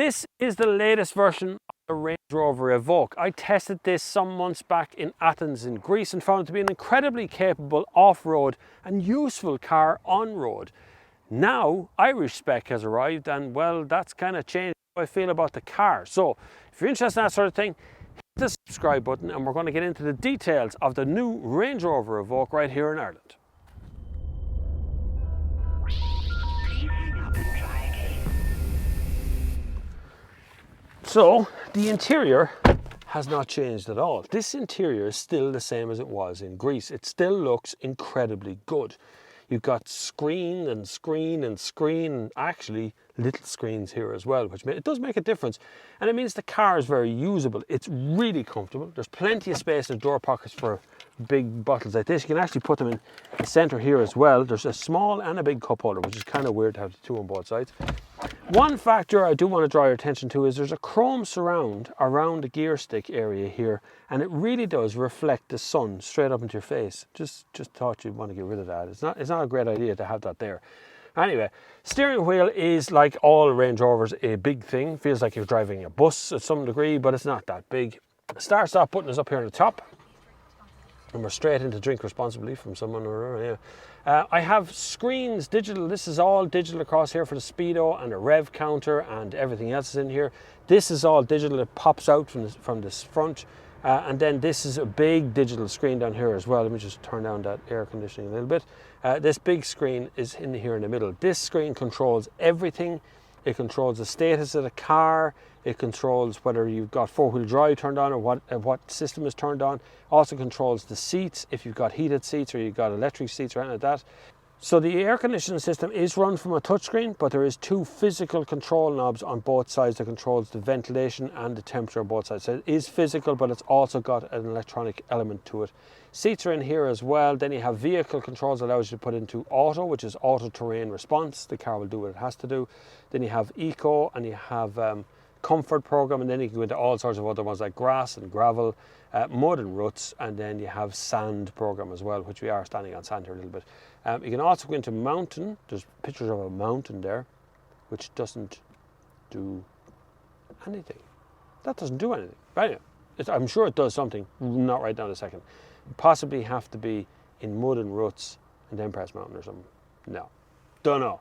This is the latest version of the Range Rover Evoque. I tested this some months back in Athens in Greece and found it to be an incredibly capable off-road and useful car on-road. Now Irish spec has arrived and well, that's kind of changed how I feel about the car. So if you're interested in that sort of thing, hit the subscribe button and we're going to get into the details of the new Range Rover Evoque right here in Ireland. So the interior has not changed at all. This interior is still the same as it was in Greece. It still looks incredibly good. You've got screen and screen and screen, and actually little screens here as well, which it does make a difference. And it means the car is very usable. It's really comfortable. There's plenty of space in door pockets for big bottles like this. You can actually put them in the center here as well. There's a small and a big cup holder, which is kind of weird to have the two on both sides. One factor I do want to draw your attention to is there's a chrome surround around the gear stick area here, and it really does reflect the sun straight up into your face. Just thought you'd want to get rid of that. It's not a great idea to have that there. Anyway, steering wheel is, like all Range Rovers, a big thing. Feels like you're driving a bus at some degree, but it's not that big. The start-stop button is up here on the top. And we're straight into drink responsibly from someone or yeah. I have screens digital. This is all digital across here for the speedo and a rev counter and everything else is in here. This is all digital. It pops out from this front, and then this is a big digital screen down here as well. Let me just turn down that air conditioning a little bit. This big screen is in here in the middle. This screen controls everything. It controls the status of the car. It controls whether you've got four-wheel drive turned on or what system is turned on. Also controls the seats, if you've got heated seats or you've got electric seats or anything like that. So the air conditioning system is run from a touchscreen, but there is two physical control knobs on both sides that controls the ventilation and the temperature on both sides. So it is physical, but it's also got an electronic element to it. Seats are in here as well. Then you have vehicle controls that allows you to put into auto, which is auto terrain response. The car will do what it has to do. Then you have eco, and you have comfort program, and then you can go into all sorts of other ones like grass and gravel, mud and ruts, and then you have sand program as well, which we are standing on sand here a little bit. You can also go into mountain. There's pictures of a mountain there, which doesn't do anything. That doesn't do anything. But anyway, I'm sure it does something, not right down a second. Possibly have to be in mud and ruts and then press mountain or something. No, don't know.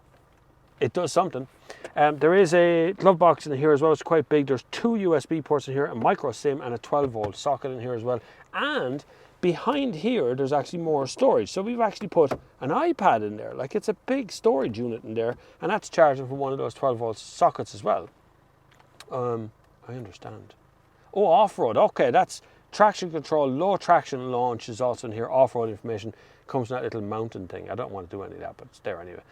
It does something. There is a glove box in here as well. It's quite big. There's two USB ports in here, a micro SIM and a 12-volt socket in here as well. And behind here, there's actually more storage. So we've actually put an iPad in there. Like, it's a big storage unit in there, and that's charging from one of those 12-volt sockets as well. I understand. Oh, off-road. Okay, that's traction control. Low traction launch is also in here. Off-road information comes from that little mountain thing. I don't want to do any of that, but it's there anyway.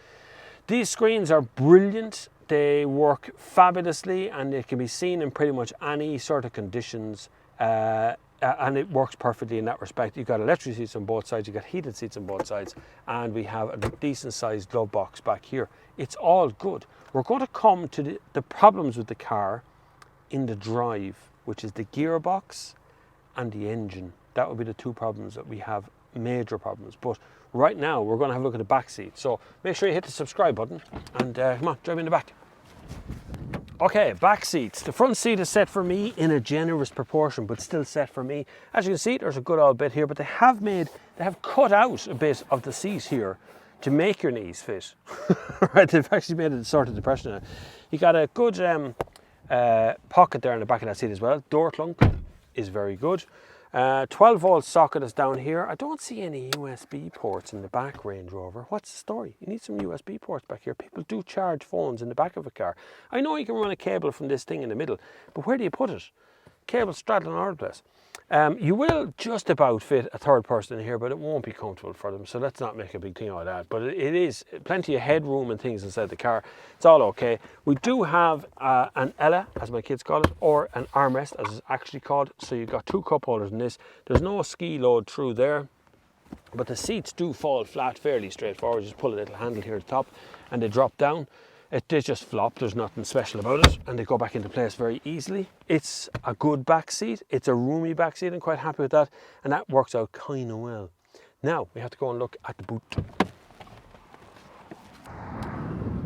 These screens are brilliant. They work fabulously and they can be seen in pretty much any sort of conditions, and it works perfectly in that respect. You've got electric seats on both sides, you've got heated seats on both sides, and we have a decent sized glove box back here. It's all good. We're going to come to the problems with the car in the drive, which is the gearbox and the engine. That would be the two problems that we have, major problems. But right now, we're going to have a look at the back seat. So make sure you hit the subscribe button and come on, drive me in the back. Okay, back seats. The front seat is set for me in a generous proportion, but still set for me. As you can see, there's a good old bit here, but they have cut out a bit of the seat here to make your knees fit. Right, they've actually made it sort of depression in it. You got a good pocket there in the back of that seat as well. Door clunk is very good. 12-volt socket is down here. I don't see any USB ports in the back Range Rover. What's the story? You need some USB ports back here. People do charge phones in the back of a car. I know you can run a cable from this thing in the middle, but where do you put it? Cable straddling all over the place. You will just about fit a third person in here, but it won't be comfortable for them, so let's not make a big thing out of that. But it is plenty of headroom and things inside the car. It's all okay. We do have an Ella, as my kids call it, or an armrest, as it's actually called. So you've got two cup holders in this. There's no ski load through there, but the seats do fall flat fairly straightforward. Just pull a little handle here at the top and they drop down. They just flop, there's nothing special about it, and they go back into place very easily. It's a good back seat, it's a roomy back seat, I'm quite happy with that, and that works out kind of well. Now, we have to go and look at the boot.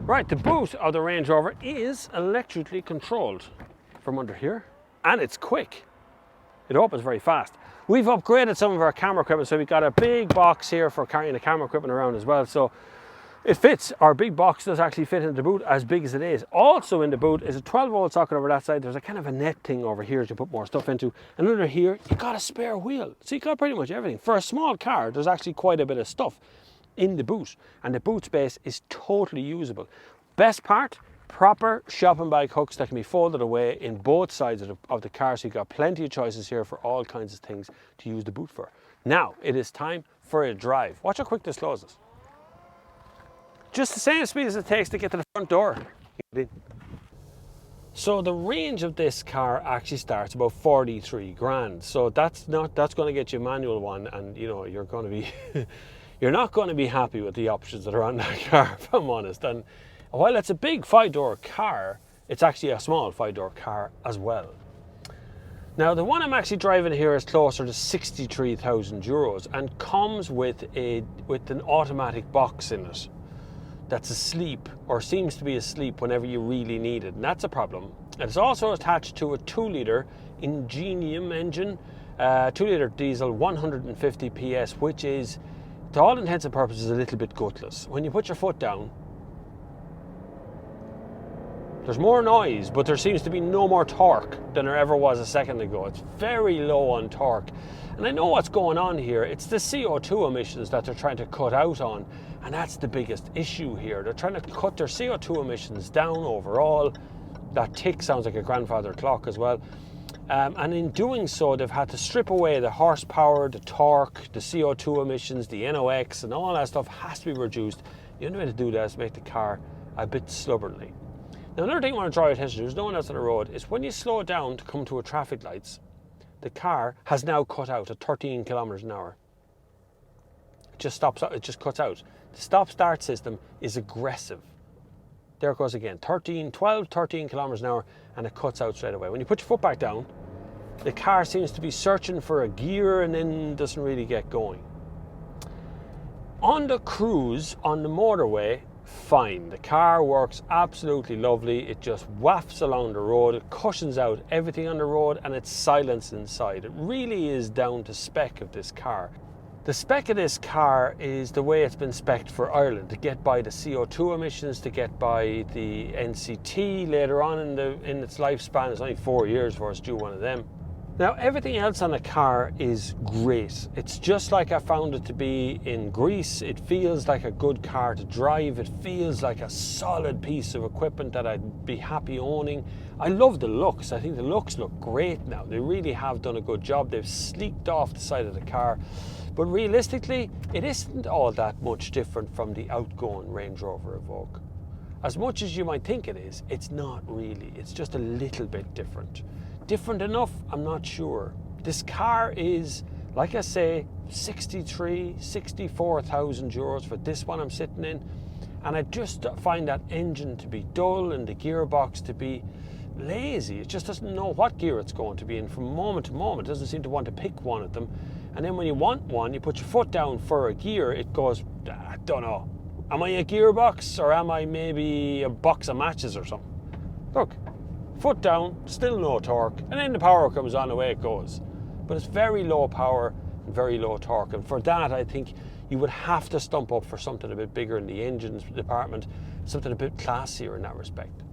Right, the boot of the Range Rover is electrically controlled from under here, and it's quick. It opens very fast. We've upgraded some of our camera equipment, so we've got a big box here for carrying the camera equipment around as well. So it fits. Our big box does actually fit in the boot as big as it is. Also in the boot is a 12-volt socket over that side. There's a kind of a net thing over here to put more stuff into. And under here, you've got a spare wheel. So you've got pretty much everything. For a small car, there's actually quite a bit of stuff in the boot. And the boot space is totally usable. Best part, proper shopping bag hooks that can be folded away in both sides of the car. So you've got plenty of choices here for all kinds of things to use the boot for. Now, it is time for a drive. Watch how quick this closes. Just the same speed as it takes to get to the front door. So the range of this car actually starts about 43 grand. So that's going to get you a manual one, and you know you're going to be you're not going to be happy with the options that are on that car, if I'm honest. And while it's a big 5-door car, it's actually a small 5-door car as well. Now the one I'm actually driving here is closer to 63,000 euros and comes with an automatic box in it that's asleep, or seems to be asleep whenever you really need it, and that's a problem. And it's also attached to a 2-litre Ingenium engine, 2-litre diesel, 150 PS, which is, to all intents and purposes, a little bit gutless. When you put your foot down, there's more noise, but there seems to be no more torque than there ever was a second ago. It's very low on torque. And I know what's going on here. It's the CO2 emissions that they're trying to cut out on, and that's the biggest issue here. They're trying to cut their CO2 emissions down overall. That tick sounds like a grandfather clock as well. And in doing so, they've had to strip away the horsepower, the torque, the CO2 emissions, the NOx, and all that stuff has to be reduced. The only way to do that is to make the car a bit stubbornly. Now, another thing I want to draw your attention to, there's no one else on the road, is when you slow down to come to a traffic lights, the car has now cut out at 13 kilometers an hour. It just stops, it just cuts out. The stop-start system is aggressive. There it goes again, 13 kilometers an hour, and it cuts out straight away. When you put your foot back down, the car seems to be searching for a gear and then doesn't really get going. On the cruise, on the motorway, fine. The car works absolutely lovely. It just wafts along the road. It cushions out everything on the road, and it's silenced inside. It really is down to spec of this car. The spec of this car is the way it's been spec'd for Ireland, to get by the CO2 emissions, to get by the NCT later on in its lifespan. It's only 4 years before it's due one of them. Now, everything else on the car is great. It's just like I found it to be in Greece. It feels like a good car to drive. It feels like a solid piece of equipment that I'd be happy owning. I love the looks. I think the looks look great now. They really have done a good job. They've sleeked off the side of the car. But realistically, it isn't all that much different from the outgoing Range Rover Evoque. As much as you might think it is, it's not really. It's just a little bit different. Different enough? I'm not sure. This car is, like I say, 64,000 euros for this one I'm sitting in. And I just find that engine to be dull and the gearbox to be lazy. It just doesn't know what gear it's going to be in from moment to moment. It doesn't seem to want to pick one of them. And then when you want one, you put your foot down for a gear, it goes, I don't know. Am I a gearbox, or am I maybe a box of matches or something? Look, foot down, still no torque, and then the power comes on, away it goes. But it's very low power and very low torque, and for that I think you would have to stump up for something a bit bigger in the engines department, something a bit classier in that respect.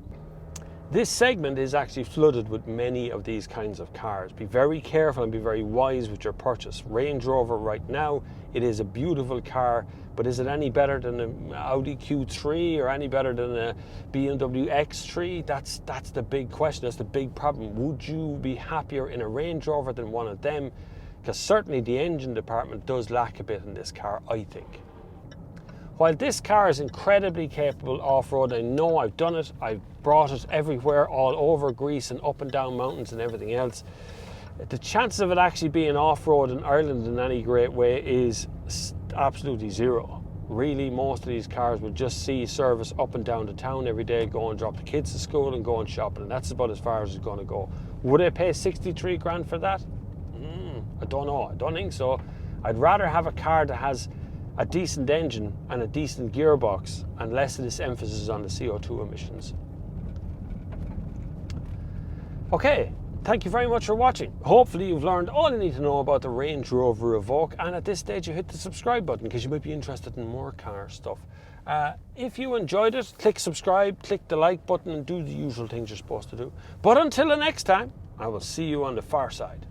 This segment is actually flooded with many of these kinds of cars. Be very careful and be very wise with your purchase. Range Rover right now, it is a beautiful car, but is it any better than an Audi Q3 or any better than a BMW X3? That's the big question, that's the big problem. Would you be happier in a Range Rover than one of them? Because certainly the engine department does lack a bit in this car, I think. While this car is incredibly capable off-road, I know I've done it, I've brought it everywhere, all over Greece and up and down mountains and everything else. The chances of it actually being off-road in Ireland in any great way is absolutely zero. Really, most of these cars will just see service up and down the town every day, go and drop the kids to school and go and shopping, and that's about as far as it's going to go. Would I pay 63 grand for that? I don't know, I don't think so. I'd rather have a car that has a decent engine and a decent gearbox, and less of this emphasis on the CO2 emissions. Okay, thank you very much for watching. Hopefully you've learned all you need to know about the Range Rover Evoque, and at this stage you hit the subscribe button because you might be interested in more car stuff. If you enjoyed it, click subscribe, click the like button, and do the usual things you're supposed to do. But until the next time, I will see you on the far side.